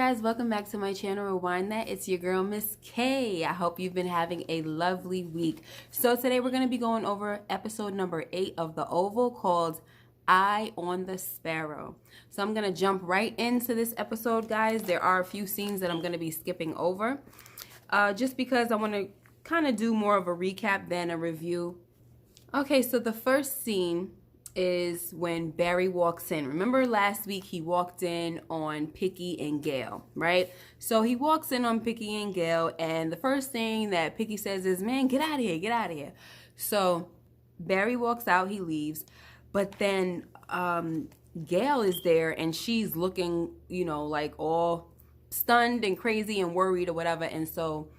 guys, welcome back to my channel, Rewind That. It's your girl, Miss K. I hope you've been having a lovely week. So today we're going to be going over episode number 8 of The Oval called Eye on the Sparrow. So I'm going to jump right into this episode, guys. There are a few scenes that I'm going to be skipping over just because I want to kind of do more of a recap than a review. Okay, so the first scene is when Barry walks in. Remember last week he walked in on Picky and Gayle, right? So he walks in on Picky and Gayle, and the first thing that Picky says is, man, get out of here, get out of here. So Barry walks out, he leaves, but then Gayle is there, and she's looking, you know, like all stunned and crazy and worried or whatever, and so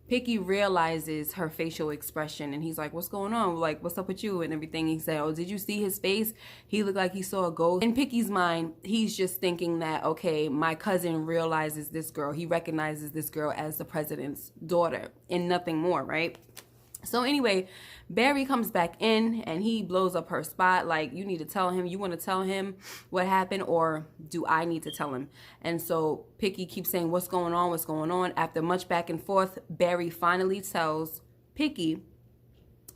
Picky realizes her facial expression, and he's like, what's going on? Like, what's up with you and everything? He said, oh, did you see his face? He looked like he saw a ghost. In Picky's mind, he's just thinking that, okay, my cousin realizes this girl. He recognizes this girl as the president's daughter and nothing more, right? So anyway, Barry comes back in and he blows up her spot. Like, you need to tell him, you want to tell him what happened, or do I need to tell him? And so Picky keeps saying, what's going on? What's going on? After much back and forth, Barry finally tells Picky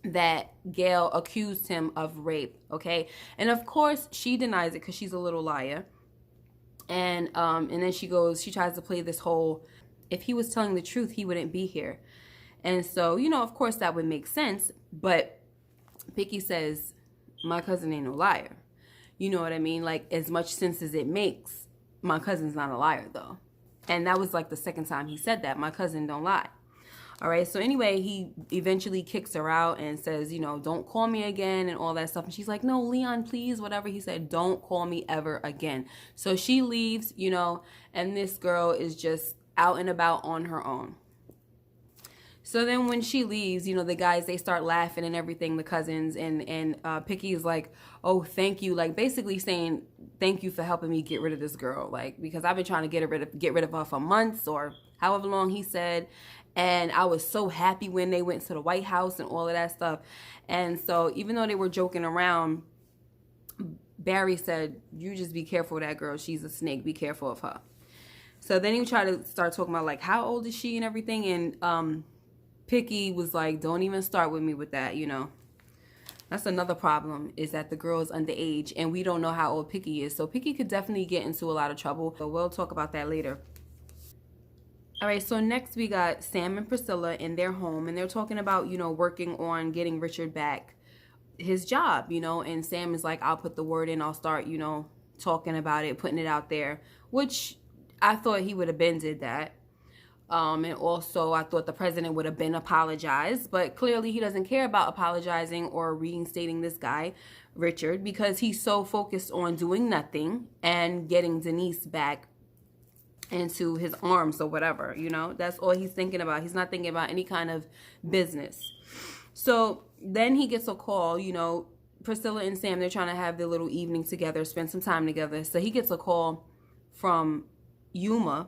that Gayle accused him of rape, okay? And of course, she denies it because she's a little liar. And then she tries to play this whole, if he was telling the truth, he wouldn't be here. And so, you know, of course that would make sense, but Picky says, my cousin ain't no liar. You know what I mean? Like, as much sense as it makes, my cousin's not a liar, though. And that was like the second time he said that. My cousin don't lie. All right. So anyway, he eventually kicks her out and says, you know, don't call me again and all that stuff. And she's like, no, Leon, please, whatever. He said, don't call me ever again. So she leaves, you know, and this girl is just out and about on her own. So then when she leaves, you know, the guys, they start laughing and everything, the cousins, and Picky is like, oh, thank you. Like, basically saying, thank you for helping me get rid of this girl. Like, because I've been trying to get rid of her for months or however long he said. And I was so happy when they went to the White House and all of that stuff. And so even though they were joking around, Barry said, you just be careful of that girl. She's a snake. Be careful of her. So then he tried to start talking about, like, how old is she and everything. And Picky was like, don't even start with me with that, you know. That's another problem, is that the girl is underage and we don't know how old Picky is. So Picky could definitely get into a lot of trouble. So we'll talk about that later. All right, so next we got Sam and Priscilla in their home, and they're talking about, you know, working on getting Richard back his job, you know. And Sam is like, I'll put the word in. I'll start, you know, talking about it, putting it out there, which I thought he would have been did that. And also I thought the president would have been apologized, but clearly he doesn't care about apologizing or reinstating this guy, Richard, because he's so focused on doing nothing and getting Denise back into his arms or whatever, you know. That's all he's thinking about. He's not thinking about any kind of business. So then he gets a call, you know, Priscilla and Sam, they're trying to have their little evening together, spend some time together. So he gets a call from Yuma,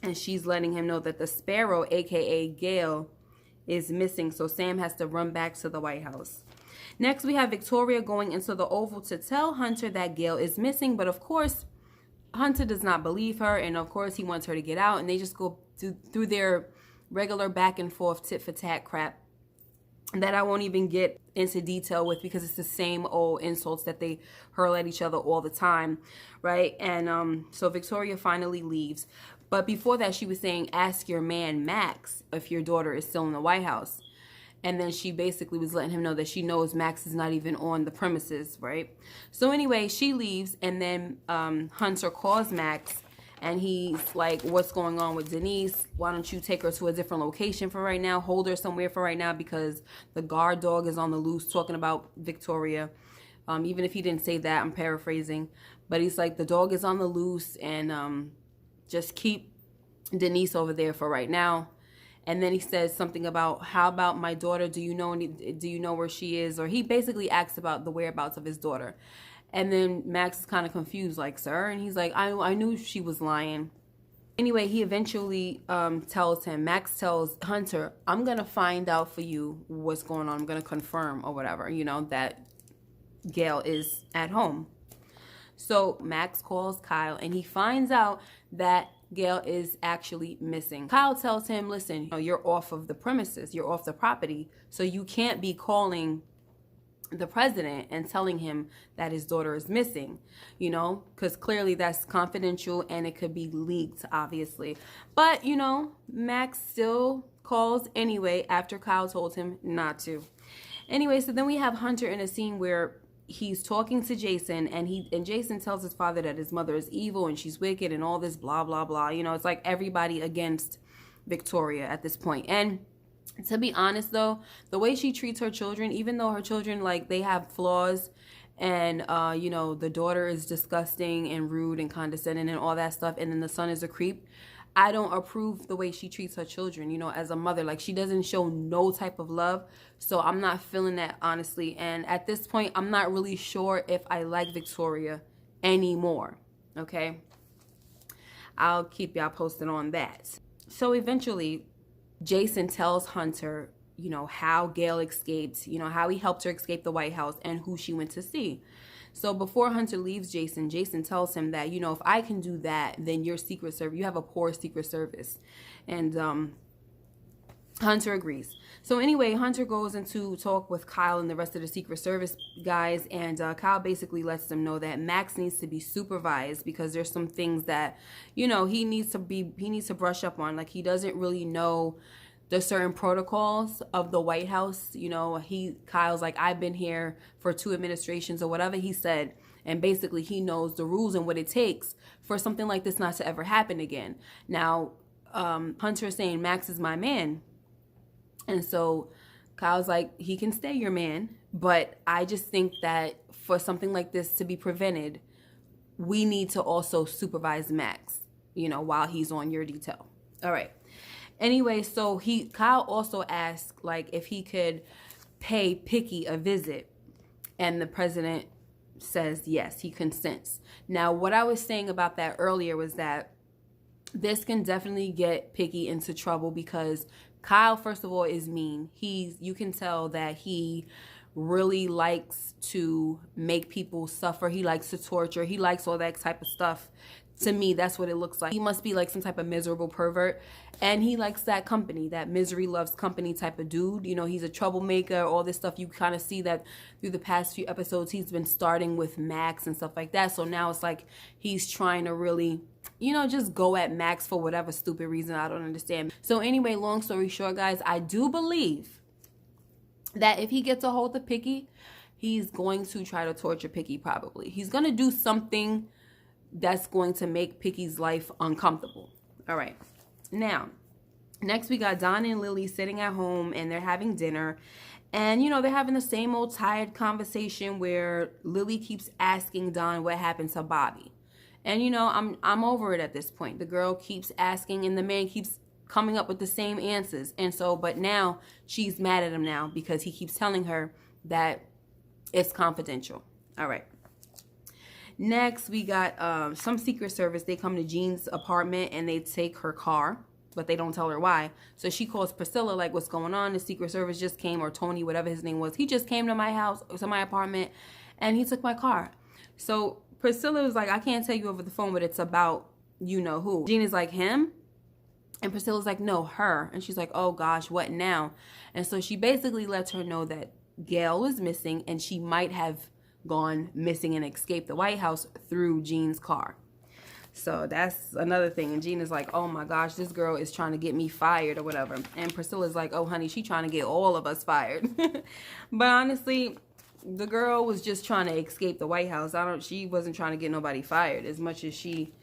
and she's letting him know that the Sparrow, a.k.a. Gayle, is missing. So Sam has to run back to the White House. Next, we have Victoria going into the Oval to tell Hunter that Gayle is missing. But, of course, Hunter does not believe her. And, of course, he wants her to get out. And they just go through their regular back and forth tit-for-tat crap that I won't even get into detail with, because it's the same old insults that they hurl at each other all the time, right? And so Victoria finally leaves. But before that, she was saying, ask your man, Max, if your daughter is still in the White House. And then she basically was letting him know that she knows Max is not even on the premises, right? So anyway, she leaves, and then Hunter calls Max, and he's like, what's going on with Denise? Why don't you take her to a different location for right now? Hold her somewhere for right now, because the guard dog is on the loose, talking about Victoria. Even if he didn't say that, I'm paraphrasing. But he's like, the dog is on the loose, and just keep Denise over there for right now. And then he says something about, how about my daughter? Do you know where she is? Or he basically asks about the whereabouts of his daughter. And then Max is kind of confused, like, sir? And he's like, I knew she was lying. Anyway, he eventually tells him, Max tells Hunter, I'm going to find out for you what's going on. I'm going to confirm or whatever, you know, that Gayle is at home. So Max calls Kyle, and he finds out that Gayle is actually missing. Kyle tells him, listen, you're off of the premises, you're off the property, so you can't be calling the president and telling him that his daughter is missing, because clearly that's confidential and it could be leaked, obviously. But, Max still calls anyway after Kyle told him not to. Anyway, so then we have Hunter in a scene where he's talking to Jason, and Jason tells his father that his mother is evil and she's wicked and all this blah, blah, blah. It's like everybody against Victoria at this point. And to be honest, though, the way she treats her children, even though her children, like, they have flaws and, the daughter is disgusting and rude and condescending and all that stuff, and then the son is a creep, I don't approve the way she treats her children, as a mother. Like, she doesn't show no type of love, so I'm not feeling that, honestly. And at this point, I'm not really sure if I like Victoria anymore, okay? I'll keep y'all posted on that. So eventually, Jason tells Hunter, how Gayle escaped, how he helped her escape the White House and who she went to see. So before Hunter leaves Jason tells him that, if I can do that, then your Secret Service, you have a poor Secret Service. And Hunter agrees. So anyway, Hunter goes into talk with Kyle and the rest of the Secret Service guys, and Kyle basically lets them know that Max needs to be supervised because there's some things that, he needs to brush up on. Like, he doesn't really know the certain protocols of the White House. Kyle's like, I've been here for 2 administrations or whatever he said, and basically he knows the rules and what it takes for something like this not to ever happen again. Now, Hunter is saying, Max is my man. And so Kyle's like, he can stay your man, but I just think that for something like this to be prevented, we need to also supervise Max, while he's on your detail. All right. Anyway, so Kyle also asked, like, if he could pay Picky a visit, and the president says yes, he consents. Now, what I was saying about that earlier was that this can definitely get Picky into trouble because Kyle, first of all, is mean. You can tell that he really likes to make people suffer. He likes to torture. He likes all that type of stuff. To me, that's what it looks like. He must be like some type of miserable pervert. And he likes that company, that misery loves company type of dude. He's a troublemaker, all this stuff. You kind of see that through the past few episodes. He's been starting with Max and stuff like that. So now it's like he's trying to really, just go at Max for whatever stupid reason. I don't understand. So anyway, long story short, guys, I do believe that if he gets a hold of Picky, he's going to try to torture Picky probably. He's going to do something that's going to make Picky's life uncomfortable. All right. Now, next we got Don and Lillie sitting at home and they're having dinner. And, they're having the same old tired conversation where Lillie keeps asking Don what happened to Bobby. And, I'm over it at this point. The girl keeps asking and the man keeps coming up with the same answers. And so, but now she's mad at him now because he keeps telling her that it's confidential. All right. Next, we got some Secret Service. They come to Jean's apartment and they take her car, but they don't tell her why. So she calls Priscilla, like, what's going on? The Secret Service just came, or Tony, whatever his name was. He just came to my house, to my apartment, and he took my car. So Priscilla was like, I can't tell you over the phone, but it's about you-know-who. Jean is like, him? And Priscilla's like, no, her. And she's like, oh, gosh, what now? And so she basically lets her know that Gayle is missing and she might have gone missing and escaped the White House through Jean's car. So that's another thing. And Jean is like, oh my gosh, this girl is trying to get me fired or whatever. And Priscilla's like, oh honey, she trying to get all of us fired. But honestly, the girl was just trying to escape the White House. She wasn't trying to get nobody fired as much as she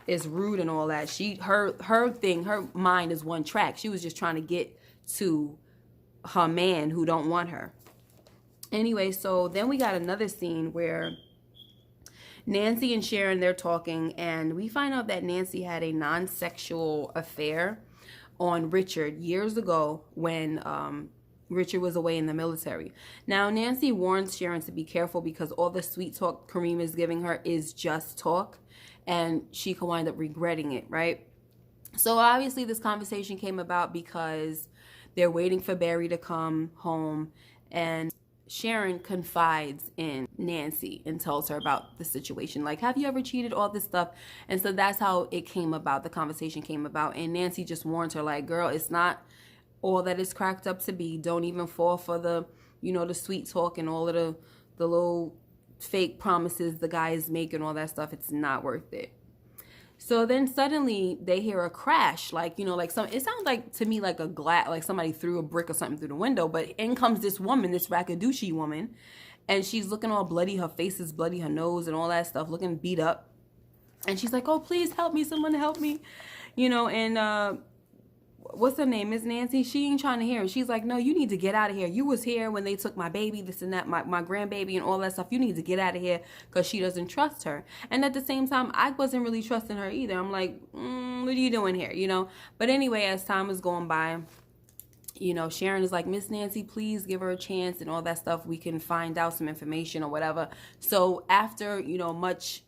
is rude and all that. Her mind is one track. She was just trying to get to her man who don't want her. Anyway, so then we got another scene where Nancy and Sharon, they're talking, and we find out that Nancy had a non-sexual affair on Richard years ago when Richard was away in the military. Now, Nancy warns Sharon to be careful because all the sweet talk Kareem is giving her is just talk, and she could wind up regretting it, right? So obviously this conversation came about because they're waiting for Barry to come home, and Sharon confides in Nancy and tells her about the situation. Like, have you ever cheated? All this stuff. And so that's how it came about. The conversation came about. And Nancy just warns her, like, girl, it's not all that it's cracked up to be. Don't even fall for the, the sweet talk and all of the little fake promises the guy is making, all that stuff. It's not worth it. So then suddenly they hear a crash, like, it sounds like to me like a glass, like somebody threw a brick or something through the window. But in comes this woman, this Rakadushi woman, and she's looking all bloody. Her face is bloody, her nose and all that stuff, looking beat up. And she's like, oh, please help me. Someone help me. And what's her name? Miss Nancy. She ain't trying to hear it. She's like, no, you need to get out of here. You was here when they took my baby, this and that, my grandbaby and all that stuff. You need to get out of here, because she doesn't trust her. And at the same time, I wasn't really trusting her either. I'm like, what are you doing here? But anyway, as time was going by, Sharon is like, Miss Nancy, please give her a chance and all that stuff. We can find out some information or whatever. So after, much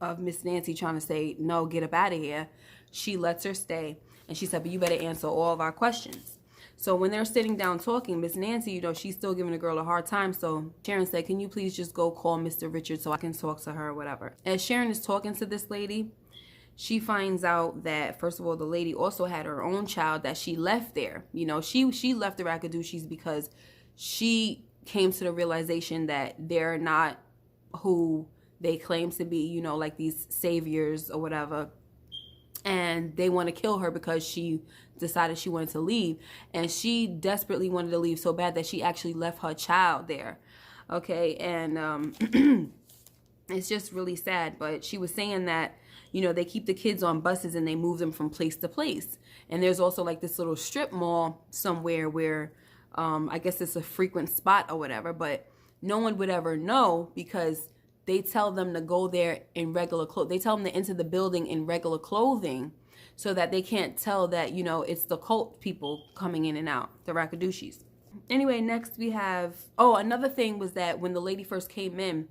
of Miss Nancy trying to say, no, get up out of here, she lets her stay. And she said, but you better answer all of our questions. So when they're sitting down talking, Miss Nancy, she's still giving the girl a hard time. So Sharon said, can you please just go call Mr. Richard so I can talk to her or whatever. As Sharon is talking to this lady, she finds out that, first of all, the lady also had her own child that she left there. She left the Rakadushis because she came to the realization that they're not who they claim to be, like these saviors or whatever. And they want to kill her because she decided she wanted to leave. And she desperately wanted to leave so bad that she actually left her child there. Okay, and it's just really sad. But she was saying that, they keep the kids on buses and they move them from place to place. And there's also like this little strip mall somewhere where I guess it's a frequent spot or whatever. But no one would ever know because they tell them to go there in regular clothes. They tell them to enter the building in regular clothing so that they can't tell that, it's the cult people coming in and out, the Rakadushis. Anyway, next we have, another thing was that when the lady first came in,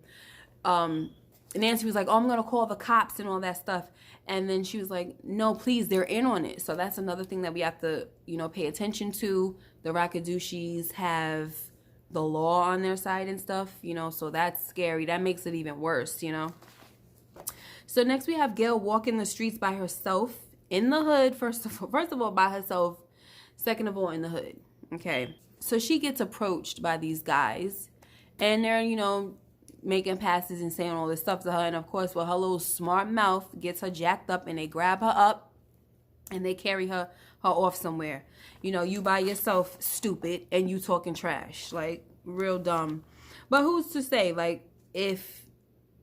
Nancy was like, I'm going to call the cops and all that stuff. And then she was like, no, please, they're in on it. So that's another thing that we have to, pay attention to. The Rakadushis have the law on their side and stuff, so that's scary. That makes it even worse, So next we have Gayle walking the streets by herself in the hood. First of all, by herself. Second of all, in the hood. Okay. So she gets approached by these guys and they're, making passes and saying all this stuff to her. And of course, her little smart mouth gets her jacked up and they grab her up and they carry her off somewhere. You by yourself, stupid, and you talking trash. Like, real dumb. But who's to say, like, if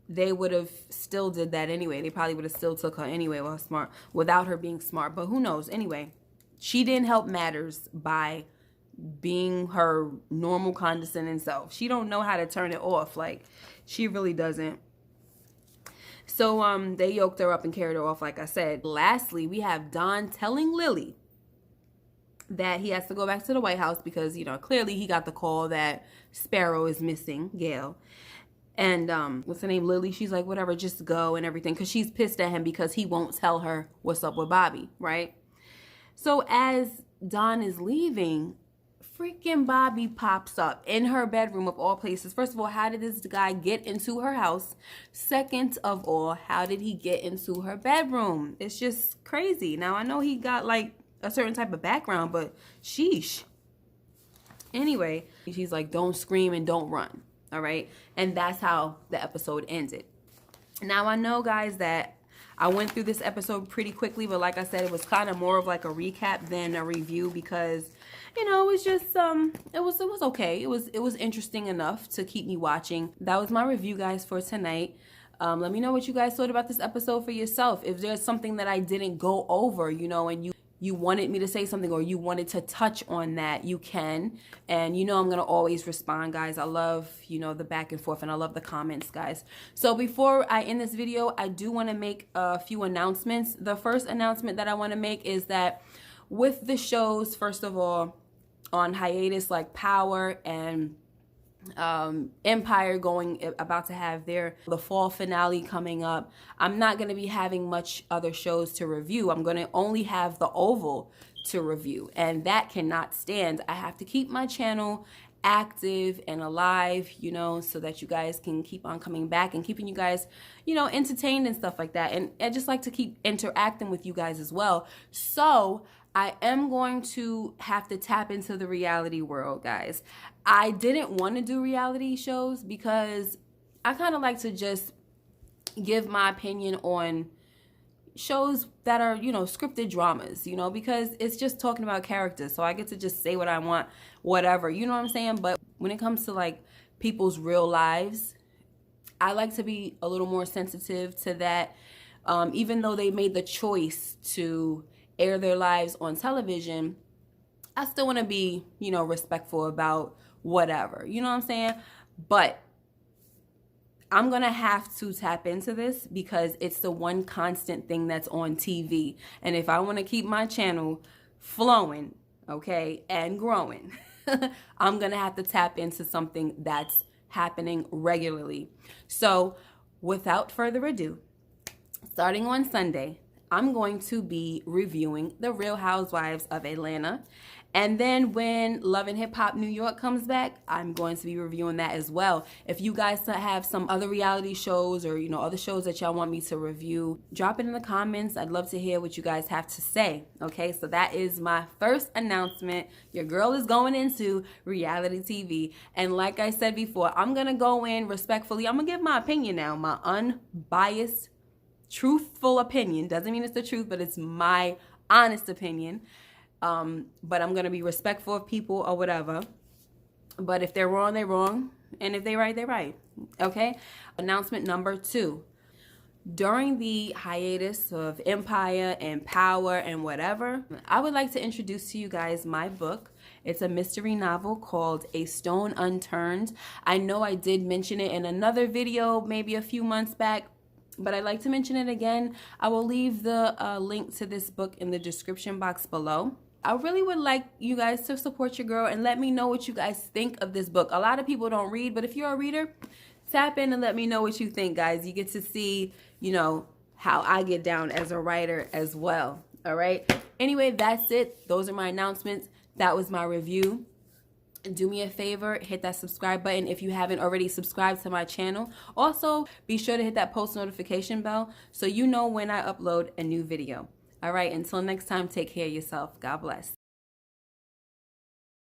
they would have still did that anyway, they probably would have still took her anyway without her being smart. But who knows? Anyway, she didn't help matters by being her normal condescending self. She don't know how to turn it off. Like, she really doesn't. So they yoked her up and carried her off, like I said. Lastly, we have Don telling Lillie that he has to go back to the White House because, clearly he got the call that Sparrow is missing, Gayle. And what's her name, Lillie? She's like, whatever, just go and everything, because she's pissed at him because he won't tell her what's up with Bobby, right? So as Don is leaving, freaking Bobby pops up in her bedroom of all places. First of all, how did this guy get into her house? Second of all, how did he get into her bedroom? It's just crazy. Now, I know he got like a certain type of background, but sheesh. Anyway, she's like, don't scream and don't run. All right. And that's how the episode ended. Now, I know, guys, that I went through this episode pretty quickly, but like I said, it was kind of more of like a recap than a review because, it was just, it was okay. It was interesting enough to keep me watching. That was my review, guys, for tonight. Let me know what you guys thought about this episode for yourself. If there's something that I didn't go over, and you wanted me to say something or you wanted to touch on that, you can. And I'm going to always respond, guys. I love, the back and forth, and I love the comments, guys. So before I end this video, I do want to make a few announcements. The first announcement that I want to make is that with the shows, first of all, on hiatus, like Power and Empire about to have the fall finale coming up, I'm not going to be having much other shows to review. I'm going to only have the Oval to review, and that cannot stand. I have to keep my channel active and alive, you know, so that you guys can keep on coming back and keeping you guys, you know, entertained and stuff like that. And I just like to keep interacting with you guys as well. So I am going to have to tap into the reality world, guys. I didn't want to do reality shows because I kind of like to just give my opinion on shows that are, you know, scripted dramas, you know, because it's just talking about characters. So I get to just say what I want, whatever, you know what I'm saying? But when it comes to like people's real lives, I like to be a little more sensitive to that. Even though they made the choice to air their lives on television, I still want to be, you know, respectful about whatever, you know what I'm saying? But I'm going to have to tap into this because it's the one constant thing that's on TV. And if I want to keep my channel flowing, okay, and growing, I'm going to have to tap into something that's happening regularly. So without further ado, starting on Sunday, I'm going to be reviewing The Real Housewives of Atlanta. And then when Love and Hip Hop New York comes back, I'm going to be reviewing that as well. If you guys have some other reality shows or, you know, other shows that y'all want me to review, drop it in the comments. I'd love to hear what you guys have to say. Okay, so that is my first announcement. Your girl is going into reality TV. And like I said before, I'm going to go in respectfully. I'm going to give my opinion now, my unbiased, truthful opinion. Doesn't mean it's the truth, but it's my honest opinion. But I'm going to be respectful of people or whatever. But if they're wrong, they're wrong. And if they're right, they're right. Okay? Announcement number 2. During the hiatus of Empire and Power and whatever, I would like to introduce to you guys my book. It's a mystery novel called A Stone Unturned. I know I did mention it in another video maybe a few months back, but I'd like to mention it again. I will leave the link to this book in the description box below. I really would like you guys to support your girl and let me know what you guys think of this book. A lot of people don't read, but if you're a reader, tap in and let me know what you think, guys. You get to see, you know, how I get down as a writer as well. All right. Anyway, that's it. Those are my announcements. That was my review. Do me a favor, hit that subscribe button if you haven't already subscribed to my channel. Also, be sure to hit that post notification bell so you know when I upload a new video. All right, until next time, take care of yourself. God bless.